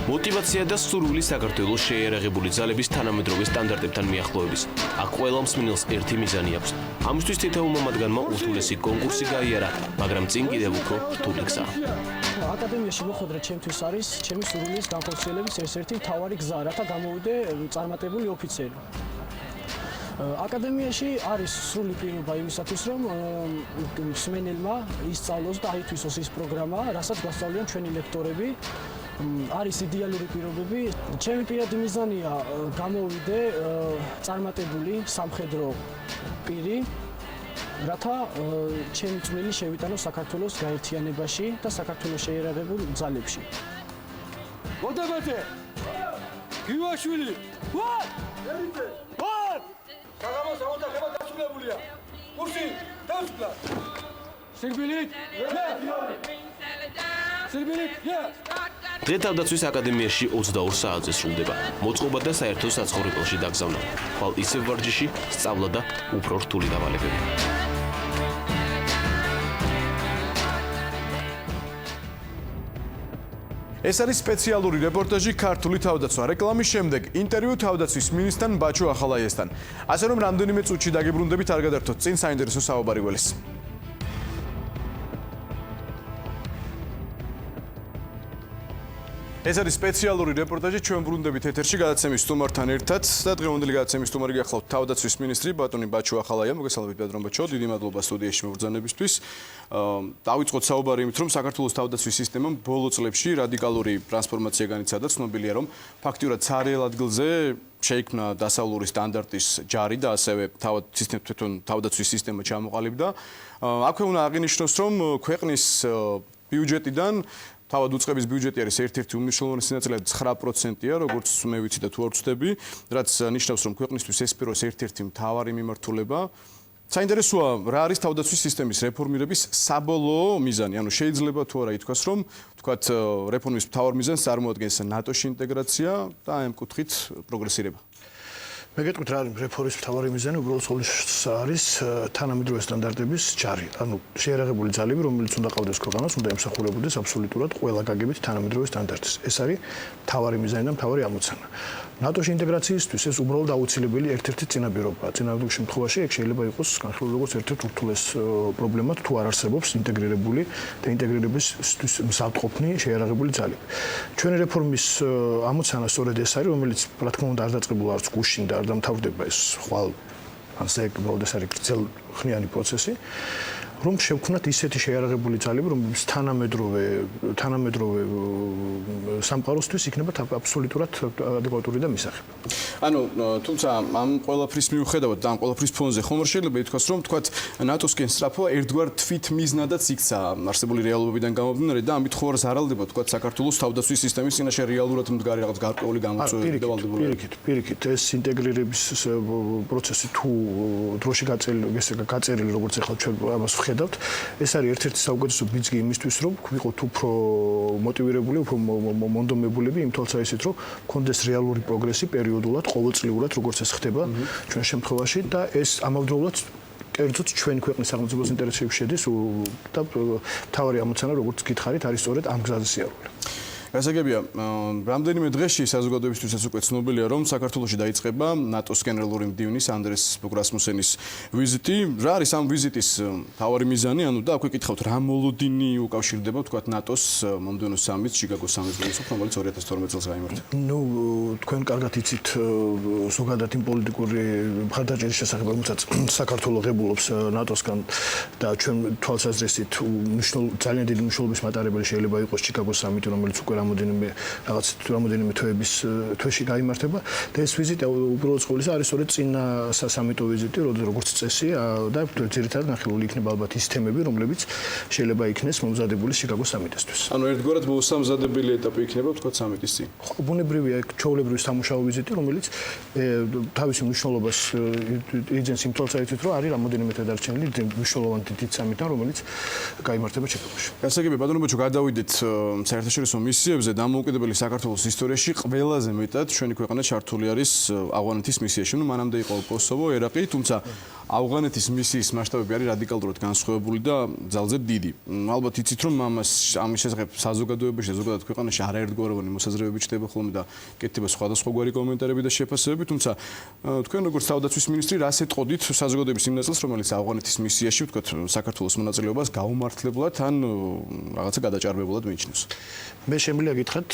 მოტივაცია და სურვილი საქართველოს შეიარაღებული ძალების თანამედროვე სტანდარტებთან მიახლოების. აქ ყველა მსმენელს ერთი მიზანი აქვს. ამისთვის თითოეულმა მათგანმა ურთულესი კონკურსი გაიარა, მაგრამ წინ კიდევ უფრო რთული გზაა. აკადემიაში მოხვედრა ჩემთვის არის ჩემი სურვილის განხორციელების ერთ-ერთი მთავარი გზა, რათა გამოვიდე წარმატებული ოფიცერი. აკადემიაში არის სრული პირობა იმისათვის, რომ მსმენელმა ისწავლოს და აითვისოს ის პროგრამა, რასაც გვასწავლიან ჩვენი ლექტორები. არის იდეალური პირობები. ჩემი პირადი მიზანია გამოვიდე წარმატებული სამხედრო პირი, რათა ჩემი წვლილი შევიტანო საქართველოს გაერთიანებაში და საქართველოს შეიარაღებულ ძალებში. მოდებეთე! გივაშვილი! ვარ! ვარ! საღამოს ამოთახება დასრულებულია. კურსი დასრულდა. სერბილით. სერბილით. დღე თავდაცვის აკადემიაში 22 საათზე სრულდება. მოწყობა და საერთო საცხოვრებელში დაგზავნა. ხვალ ისევ ვარჯიში, სწავლა და უფრო რთული დავალებები. ეს არის სპეციალური რეპორტაჟი ქართული თავდაცვა. რეკლამის შემდეგ ინტერვიუ თავდაცვის მინისტრთან ბაჩო ახალაიესთან. ასე რომ რამდენიმე წუთში დაგიბრუნდებით, არ გადართოთ წინ საინტერესო საუბარი გველის. ეს არის სპეციალური რეპორტაჟი, ჩვენ ბრუნდებით ეთერში გადაცემის სტუმართან ერთად და დღევანდელი გადაცემის სტუმარი გახლავთ თავდაცვის მინისტრი ბატონი ბაჩო ახალაია. მოგესალმებით ბატონ ბაჩო, დიდი მადლობა სტუდიაში მობრძანებისთვის. დავიწყოთ საუბარი იმით, რომ საქართველოს თავდაცვის სისტემამ ბოლო წლებში რადიკალური ტრანსფორმაცია განიცადა. ცნობილია, რომ ფაქტიურად ცარიელ ადგილზე შეიქმნა დასავლური სტანდარტის ჯარი და ასევე თვითონ თავდაცვის სისტემა ჩამოყალიბდა. აქვე უნდა აღინიშნოს, რომ ქვეყნის ბიუჯეტიდან თავად უწყების ბიუჯეტი არის ერთ-ერთი უმნიშვნელოვანესი ნაწილი 9%-ია, როგორც მე ვიცი და თუ არ ვცდები, რაც ნიშნავს, რომ ქვეყნისთვის ეს სფეროს ერთ-ერთი მთავარი მიმართულება. საინტერესოა, რა არის თავდაცვის სისტემის რეფორმირების საბოლოო მიზანი? ანუ შეიძლება თუ არა ითქვას, რომ თქვათ რეფორმის მთავარ მიზანს წარმოადგენს ნატოში ინტეგრაცია და ამ კუთხით პროგრესირება. მე გეტყვით რა არის რეფორმის მთავარი მიზანი, უბრალოდ ყოველთვის არის თანამედროვე სტანდარტების ჯარი. ანუ შეიარაღებული ძალები, რომელიც უნდა ყავდეს ქვეყანას, უნდა ემსახურებოდეს აბსოლუტურად ყველა გაგებით თანამედროვე სტანდარტის. ეს არის მთავარი მიზანი და მთავარი ამოცანა. ნატოში ინტეგრაციისთვის ეს უბრალოდ აუცილებელი ერთ-ერთი წინაპირობაა. წინააღმდეგ შემთხვევაში ეგ შეიძლება იყოს განხილული როგორც ერთ-ერთი ურთულეს პრობლემა, თუ არ არსებობს ინტეგრირებული და ინტეგრირებისთვის მზადყოფნი შეიარაღებული ძალები. ჩვენი რეფორმის ამოცანა სწორედ ეს არის, რომელიც რა თქმა უნდა არ დაწყებულა არც გუშინ და არ დამთავრდება ეს ხვალ ასე უბრალოდ ეს არის გრძელხნიანი პროცესი. რომ შევქმნათ ისეთი შეიარაღებული ძალები, რომლებიც თანამედროვე სამყაროსთვის იქნება აბსოლუტურად ადეკვატური და მისაღები. ანუ თუმცა ამ ყველაფრის მიუხედავად და ამ ყველაფრის ფონზე ხომ არ შეიძლება ითქვას, რომ თქვათ ნატოსკენ სწრაფვა ერთგვარ თვით მიზნადაც იქცა არსებული რეალობიდან გამომდინარე და ამით ხო არ ზარალდება თქვათ საქართველოს თავდაცვის სისტემის წინაშე რეალურად მდგარი რაღაც გარკვეული გამოწვევები და ვალდებული. პირიქით ეს ინტეგრირების პროცესი თუ დროში გაწერილი როგორც ახლა ჩვენ ამას ვხედავთ, ეს არის ერთ-ერთი საუკეთესო ბიძგი იმისთვის, რომ ვიყოთ უფრო მოტივირებული, უფრო მონდომებულები იმ თვალსაზრისით, რომ გქონდეს რეალური პროგრესი პერიოდულად, ყოველწლიურად, როგორც ეს ხდება ჩვენ შემთხვევაში და ეს ამავდროულად კერძოდ ჩვენი ქვეყნის სახელმწიფოს ინტერესებში შედის და მთავარი ამოცანა, როგორც გითხარით, არის სწორედ ამ გზაზე სიარული. გასაგებია, რამდენიმე დღეში საზოგადოებისთვისაც უკვე ცნობილია, რომ საქართველოში დაიწყება ნატოს გენერალური მდივნის ანდრეს ბოგ რასმუსენის ვიზიტი. რა არის ამ ვიზიტის მთავარი მიზანი? ანუ და აქვე კითხავთ, რა მოლოდინი უკავშირდება თქვათ ნატოს მომდევნო სამიტს, ჩიკაგოს სამიტს, რომელიც 2012 წელს გაიმართა? ნუ თქვენ კარგად იცით ზოგადად იმ პოლიტიკური მხარდაჭერის შესახებ, რომელსაც საქართველო ღებულობს ნატოსგან და ჩვენ თვალსაზრისით ძალიან დიდი მნიშვნელობის მატარებელი შეიძლება იყოს ჩიკაგოს სამიტი, რომელიც უკვე რამოდენიმე თვეში გაიმართება და ეს ვიზიტი უბრალოდ ყოველისა არის სწორედ წინა სასამიტო ვიზიტი, როგორც წესი და ძირითადად ნახილული იქნება ალბათ ის თემები, რომლებიც შეიძლება იქნეს მომზადებული ჩიკაგოს სამიტისთვის. ანუ ერთგვარად მოსამზადებელი ეტაპი იქნება თქვა სამიტის წინ. ბუნებრივია ჩვეულებრივი სამუშაო ვიზიტი, რომელიც თავისი მნიშვნელობას იძენს იმ თვალსაზრისით, რომ არის რამოდენიმე დარჩენილი მნიშვნელოვანი დიდი სამიტი, რომელიც გაიმართება ჩიკაგოში. გასაგებია, ბატონო ბაჩო, გადავიდეთ საერთაშორისო მისიებზე. დამოუკიდებელი საქართველოს ისტორიაში ყველაზე მეტად ჩვენი ქვეყანა ჩართული არის ავღანეთის მისიაში. ნუ მანამდე იყო კოსოვო, ერაყი, თუმცა ავღანეთის მისიის მასშტაბები არის რადიკალურად განსხვავებული და ძალზედ დიდი. ალბათ იცით, რომ ამის შესახებ საზოგადოებაში და ზოგადად ქვეყანაში არაერთგვაროვანი მოსაზრებები ჩნდება ხოლმე და კეთდება სხვადასხვაგვარი კომენტარები და შეფასებები, თუმცა თქვენ როგორც თავდაცვის მინისტრი რას ეტყოდით საზოგადოების იმ ნაწილს, რომელიც ავღანეთის მისიაში, ვთქვათ, საქართველოს მონაწილეობას გაუმართლებლად ან რაღაცა გადაჭარბებულად მიიჩნევს? მე შემიძლია გითხრათ,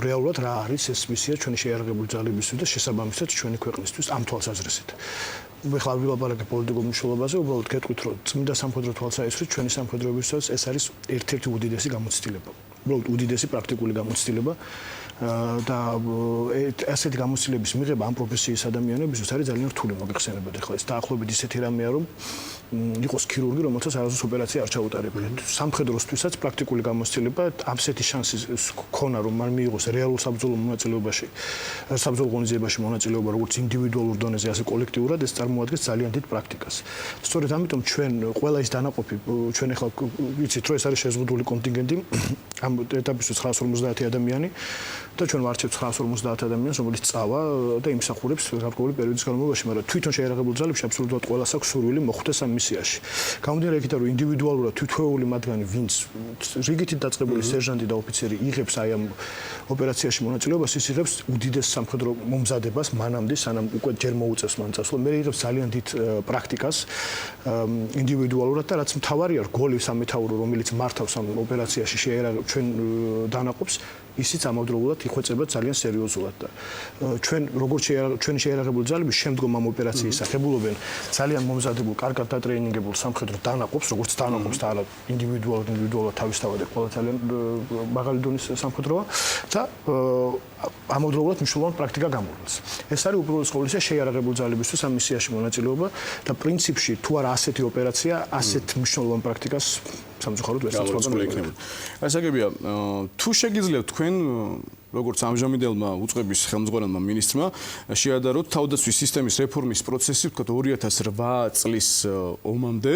რეალურად რა არის ეს მისია ჩვენი შეიარაღებული ძალებისთვის და შესაბამისად ჩვენი ქვეყნისთვის ამ თვალსაზრისით. ეხლა ვილაპარაკე პოლიტიკურ მნიშვნელობაზე, უბრალოდ გეტყვით, რომ წმინდა სამხედრო თვალსაზრისით ჩვენი სამხედროებისთვის ეს არის ერთ-ერთი უდიდესი გამოცდილება. უბრალოდ უდიდესი პრაქტიკული გამოცდილება და ასეთი გამოცდილების მიღება ამ პროფესიის ადამიანებისთვის არის ძალიან რთული მოგეხსენებათ. ახლა ეს დაახლოებით ისეთი რამეა, რომ იყოს ქირურგი, რომელსაც არასდროს ოპერაცია არ ჩაუტარებია. სამხედროსთვისაც პრაქტიკული გამოცდილება ამსეთი შანსი ქონა, რომ მან მიიღოს რეალურ საბრძოლო მონაწილეობაში, საბრძოლო ღონისძიებაში მონაწილეობა როგორც ინდივიდუალურ დონეზე, ასე კოლექტიურად, ეს წარმოადგენს ძალიან დიდ პრაქტიკას. სწორედ ამიტომ ჩვენ ყველა ის დანაყოფი, ჩვენ ახლა ვიცით, რომ ეს არის შეზღუდული კონტინგენტი, ამ ეტაპისთვის 950 ადამიანი და ჩვენ ვარჩევთ 950 ადამიანს, რომელიც წავა და იმსახურებს გარკვეული პერიოდის განმავლობაში, მაგრამ თვითონ შეიარაღებულ ძალებში აბსოლუტურად ყველას აქვს სურვილი მოხვდეს ამ მისიაში. გამომდინარე იქიდან, რომ ინდივიდუალურად თითოეული მათგანი, ვინც რიგითით დაწყებული სერჟანტი და ოფიცერი იღებს აი ამ ოპერაციაში მონაწილეობას, ის იღებს უდიდეს სამხედრო მომზადებას მანამდე, სანამ უკვე ჯერ მოუწევს მან წასვლა, მე იღებს ძალიან დიდ პრაქტიკას ინდივიდუალურად და რაც მთავარია, რგოლი სამეთაურო, რომელიც მართავს ამ ოპერაციაში ჩვენ დანაყოფს, ისიც ამავდროულად იხვეწება ძალიან სერიოზულად და ჩვენ როგორც ჩვენი შეიარაღებული ძალები შემდგომ ამ ოპერაციის სახებულობენ ძალიან მომზადებულ, კარგად დატრეინინგებულ სამხედრო დანაყოფს, როგორც დანაყოფს და არა ინდივიდუალურად თავისთავად ყველა ძალიან მაღალი დონის სამხედროა და ამავდროულად მნიშვნელოვანი პრაქტიკა გამოვლენს. ეს არის უპირველეს ყოვლისა შეიარაღებული ძალებისთვის ამ მისიაში მონაწილეობა და პრინციპში თუ არა ასეთი ოპერაცია, ასეთ მნიშვნელოვან პრაქტიკას სამწუხაროდ ვერ საწყვეტია. ასაგებია, თუ შეგიძლიათ თქვენ როგორც ამჟამინდელმა უწყების ხელმძღვანელმა მინისტრმა შეადაროთ თავდაცვის სისტემის რეფორმის პროცესი, ვთქვათ 2008 წლის ომამდე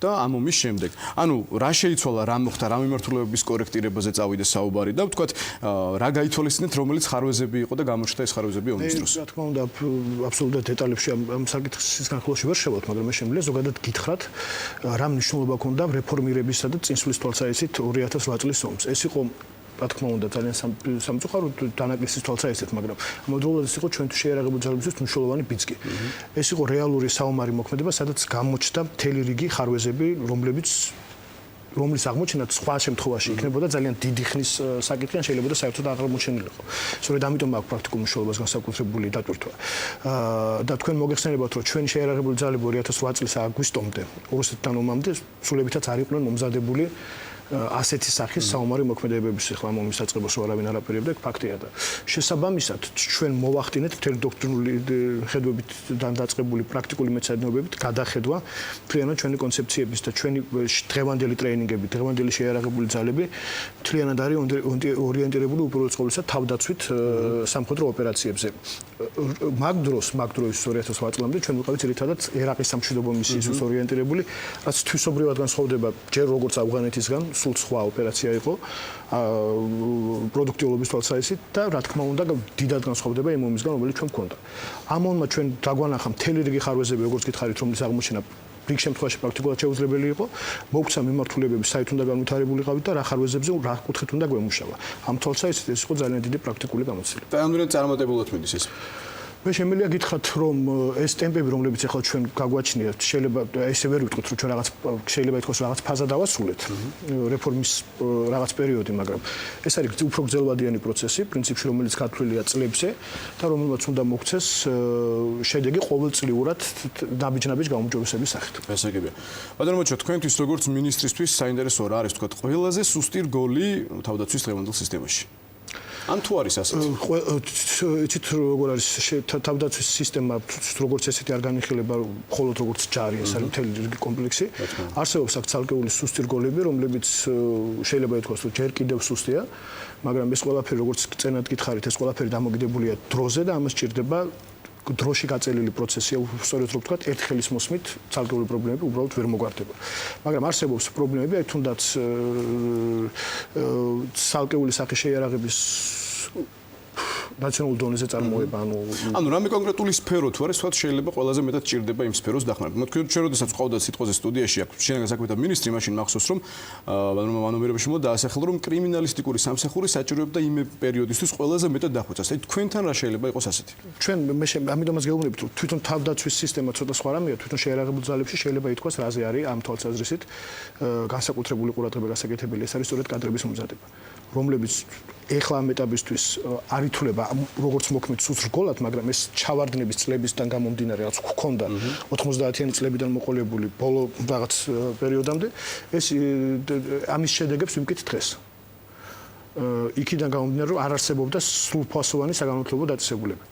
და ამ ომის შემდეგ. ანუ რა შეიცვალა, რა მოხდა, რა მიმართულებების კორექტირებაზე წავიდა საუბარი და ვთქვათ რა გაითვალისწინეთ, რომელიც ხარვეზები იყო და გამოჩნდა ეს ხარვეზები ომის დროს. რა თქმა უნდა, აბსოლუტურად დეტალებში ამ საკითხის განხილვაში ვერ შევავთ, მაგრამ მე შემიძლია ზოგადად გითხრათ, რა მნიშვნელობა ჰქონდა რეფორმირებისა და წინსვლის თვალსაზრისით 2008 წლის ომს. ეს იყო რა თქმა უნდა ძალიან სამწუხაროდ დანაკლისის თვალსაზრისით, მაგრამ ამავდროულად ეს იყო ჩვენთვის შეიარაღებული ძალებისთვის მნიშვნელოვანი ბიძგი. ეს იყო რეალური საომარი მოქმედება, სადაც გამოჩნდა მთელი რიგი ხარვეზები, რომლის აღმოჩენა სხვა შემთხვევაში იქნებოდა ძალიან დიდი ხნის საკითხი, ან შეიძლება საერთოდ აღარ მოჩენილიყო. სწორედ ამიტომ აქვს პრაქტიკულ მნიშვნელობას განსაკუთრებული დატვირთვა. და თქვენ მოგეხსენებათ, რომ ჩვენი შეიარაღებული ძალები 2008 წლის აგვისტომდე, რუსეთთან ომამდე სრულებითაც არ იყვნენ მომზადებული ასეთი სახის საომარი მოქმედებების ახლა მომის საწყებას ვარავინ არ აპირებდა, ფაქტია და შესაბამისად ჩვენ მოვახდინეთ მთელი დოქტრინული ხედვებით დაწყებული პრაქტიკული მეცადინეობებით გადახედვა მთლიანად ჩვენი კონცეფციების და ჩვენი დღევანდელი ტრეინინგები, დღევანდელი შეიარაღებული ძალები მთლიანად არის ორიენტირებული უპირველეს ყოვლისა თავდაცვით სამხედრო ოპერაციებზე. მაგ დროს 2008 წლამდე ჩვენ ვიყავით ერთადაც ერაყის სამშვიდობო მისიისთვის ორიენტირებული, რაც თვისობრივად განსხვავდება ჯერ როგორც ავღანეთისგან სულ სხვა ოპერაცია იყო პროდუქტიულობის თვალსაზრისით და რა თქმა უნდა დიდად განსხვავდება იმ ომისგან, რომელიც ჩვენ გვქონდა. ამ ომმა ჩვენ დაგვანახა მთელი რიგი ხარვეზები, როგორც გითხარით, რომლის აღმოჩენა რიგ შემთხვევაში პრაქტიკულად შეუძლებელი იყო, მოგვცა მიმართულებები საით უნდა განვითარებული ყავით და რა ხარვეზებზე რა კუთხით უნდა გვემუშავა. ამ თვალსაზრისით ეს იყო ძალიან დიდი პრაქტიკული გამოცდილება. და ამდენად წარმატებულად მიდის ეს. მე შემიძლია გითხრათ, რომ ეს ტემპები, რომლებიც ახლა ჩვენ გაგვაჩნიათ, შეიძლება ესე ვერ ვიტყვით, რომ ჩვენ რაღაც შეიძლება ითქვას რაღაც ფაზა დავასრულეთ რეფორმის რაღაც პერიოდი, მაგრამ ეს არის უფრო გრძელვადიანი პროცესი, პრინციპში რომელიც გათვლილია წლებზე და რომელმაც უნდა მოგვცეს შედეგი ყოველწლიურად ნაბიჯ-ნაბიჯ გაუმჯობესების სახით. ასაგებია. ბატონო მოჩო, თქვენთვის როგორც მინისტრისთვის საინტერესო რა არის, ვთქვათ, ყველაზე სუსტი რგოლი თავდაცვის დღევანდელ სისტემაში? ან თუ არის ასეთი? იცით როგორ არის თავდაცვის სისტემა, როგორც ესეთი არ განიხილება მხოლოდ როგორც ჯარი, ეს არის მთელი რიგი კომპლექსი. არსებობს აქ ცალკეული სუსტი რგოლები, რომლებიც შეიძლება ითქვას, რომ ჯერ კიდევ სუსტია, მაგრამ ეს ყველაფერი როგორც წენად გითხარით, ეს ყველაფერი დამოკიდებულია დროზე და ამას სჭირდება დროში გაწელილი პროცესია, სწორედ რომ ვთქვათ, ერთ ხელის მოსმით ცალკეული პრობლემები უბრალოდ ვერ მოგვარდება. მაგრამ არსებობს პრობლემები, აი თუნდაც ცალკეული სახის შეიარაღების ნაციონალურ დონეზე წარმოება, ანუ რამე კონკრეტული სფერო თუ არის, თქვათ შეიძლება ყველაზე მეტად ჭირდება იმ სფეროს დახმარება. მოთქვით, ჩვენ როდესაც ვყავდათ სიტყვაზე სტუდიაში, აქ შინაგან საქმეთა მინისტრი, მაშინ მახსოვს, რომ ბატონმა მანომერებაში მოდა დაასახელა, რომ კრიმინალისტიკური სამსახური საჭიროებდა იმ პერიოდისთვის ყველაზე მეტად დახვეწას. აი თქვენთან რა შეიძლება იყოს ასეთი? ჩვენ ამიტომაც გეუბნებით, რომ თვითონ თავდაცვის სისტემა ცოტა სხვა რამეა, თვითონ შეიარაღებულ ძალებში შეიძლება ითქვას, რაზე არის ამ თვალსაზრისით განსაკუთრებული ყურადღება გასაკეთებელი, ეს არის სწორედ კადრების მომზადება, რომლებიც ეხლა ამ ეტაპისთვის არ ითვლება როგორც მოქმედ სუსტ რგოლად, მაგრამ ეს ჩავარდნების წლებისგან გამომდინარე, რაც გვქონდა 90-იანი წლებიდან მოყოლებული ბოლო რაღაც პერიოდამდე, ეს ამის შედეგებს ვიმკით დღეს. იქიდან გამომდინარე, რომ არ არსებობდა სრულფასოვანი საგანმანათლებლო დაწესებულებები.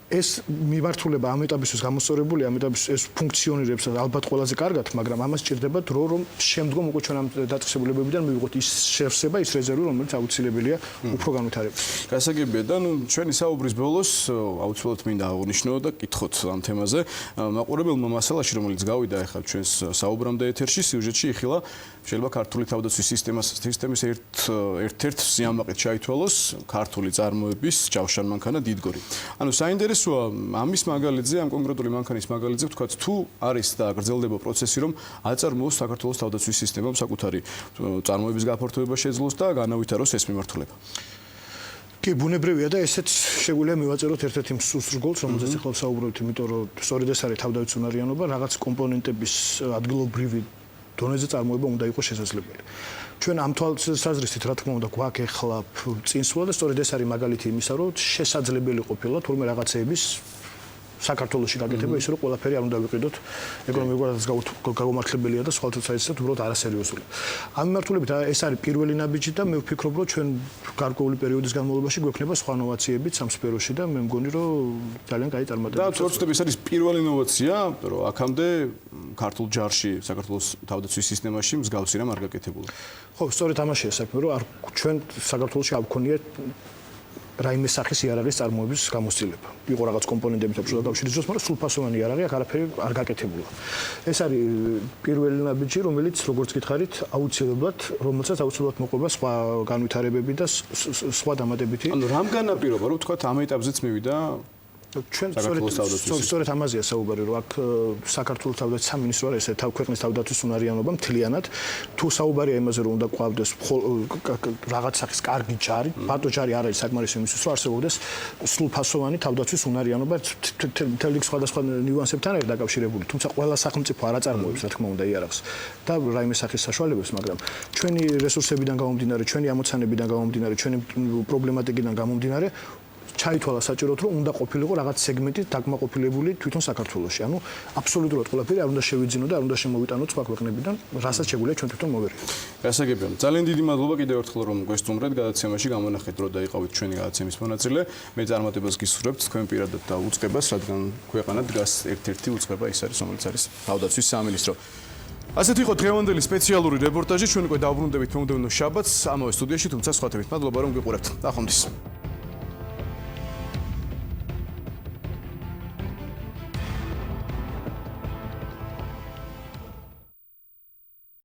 ეს მიმართულება ამ ეტაპისთვის გამოსწორებული, ამ ეტაპისთვის ეს ფუნქციონირებს ალბათ ყველაზე კარგად, მაგრამ ამას სჭირდება დრო, რომ შემდგომ უკვე ჩვენ ამ დაწესებულებებიდან მივიღოთ ის შევსება, ის რეზერვი, რომელიც აუცილებელია უფრო განვითარებისთვის. გასაგებია და ჩვენი საუბრის ბოლოს აუცილებლად მინდა აღნიშნო და კითხოთ ამ თემაზე. მაყურებელმა მასალაში, რომელიც გავიდა ახლა ჩვენს საუბრამდე ეთერში, სიუჟეტში იხილა შეიძლება ქართული თავდაცვის სისტემის ერთ-ერთ სიამაყედ ჩაითვალოს ქართული წარმოების ჯავშან მანქანა დიდგორი. ანუ საინტერესოა ამის მაგალითზე, ამ კონკრეტული მანქანის მაგალითზე ვთქვათ, თუ არის და გრძელდება პროცესი, რომ აწარმოოს საქართველოს თავდაცვის სისტემამ საკუთარი წარმოების გაფართოება შეძლოს და განავითაროს ეს მიმართულება. კი, ბუნებრივია და ესეც შეგვიძლია მივაწეროთ ერთ-ერთი მსურს, რომელზეც ახლა ვსაუბრობთ, იმიტომ რომ სწორედ ეს არის თავდაცვის უნარიანობა, რაღაც კომპონენტების ადგილობრივი დონეზე წარმოება უნდა იყოს შესაძლებელი. ჩვენ ამ თვალსაზრისით, რა თქმა უნდა, გვაქვს ახლა წინსვლა და სწორედ ეს არის მაგალითი იმისა, რომ შესაძლებელი ყოფილა თურმე რაღაცეების საქართველოში გაკეთება, ისე რომ ყველაფერი არ უნდა ვიყიდოთ ეკონომიკურად გაუმართლებელია და სხვა თვალსაზრისით უბრალოდ არასერიოზული. ამ მიმართულებით ეს არის პირველი ნაბიჯი და მე ვფიქრობ, რომ ჩვენ გარკვეული პერიოდის განმავლობაში გვექნება სხვა ინოვაციებიც ამ სფეროში და მე მგონი, რომ ძალიან კაი წარმატება. და ვწორწდები, ეს არის პირველი ინოვაცია, რომ აქამდე ქართულ ჯარში, საქართველოს თავდაცვის სისტემაში მსგავსი რამ არ გაკეთებულა. ხო, სწორედ ამაშია საქმე, რომ ჩვენ საქართველოში არ გვქონია რაიმე სახის იარაღის წარმოების გამოცდილება. იყო რაღაც კომპონენტები თავს დაკავშირებით, მაგრამ სრულფასოვანი იარაღი აქ არაფერი არ გაკეთებულა. ეს არის პირველი ნაბიჯი, რომელიც როგორც გითხარით, აუცილებლად მოყვება სხვა განვითარებები და სხვა დამატებითი. ანუ რამ განაპირობა, რომ თქვათ ამ ეტაპზეც მივიდა ჩვენ სწორედ ამაზეა საუბარი, რომ აქ საქართველოს თავდაცვის სამინისტრო არის ესე ქვეყნის თავდაცვის უნარიანობა მთლიანად. თუ საუბარია იმაზე, რომ უნდა ყვავდეს რაღაც სახის კარგი ჯარი, ბატო ჯარი არ არის საკმარისი იმისთვის, რომ არსებობდეს სრულფასოვანი თავდაცვის უნარიანობა მთელი სხვადასხვა ნიუანსებთან არის დაკავშირებული. თუმცა ყველა სახელმწიფო არ აწარმოებს, რა თქმა უნდა, იარაღს და რაიმე სახის საშუალებებს, მაგრამ ჩვენი რესურსებიდან გამომდინარე, ჩვენი ამოცანებიდან გამომდინარე, ჩვენი პრობლემატიკიდან გამომდინარე ჩაითვალა საჭიროდ, რომ უნდა ყოფილიყო რაღაც სეგმენტი დაკმაყოფილებული თვითონ საქართველოში. ანუ აბსოლუტურად ყველაფერი არ უნდა შევიძინო და არ უნდა შემოვიტანოთ სხვა ქვეყნებიდან, რასაც შეგვიძლია ჩვენ თვითონ მოვერგოთ. გასაგებია. ძალიან დიდი მადლობა კიდევ ერთხელ რომ გვესტუმრეთ გადაცემაში, გამონახეთ დრო და იყავით ჩვენი გადაცემის მონაწილე. მე წარმატებას გისურვებთ თქვენ პირადად და უწყებას, რადგან ქვეყანა დგას ერთ-ერთი უწყება ის არის, რომელიც არის თავდაცვის სამინისტრო. ასეთ იყო დღევანდელი სპეციალური რეპორტაჟი. ჩვენ უკვე დავბრუნდებით მომდევნო შაბათს ამავე სტუდიაში, თუმცა სხვა თემით. მადლობა რომ გიყურებთ. დახომდის.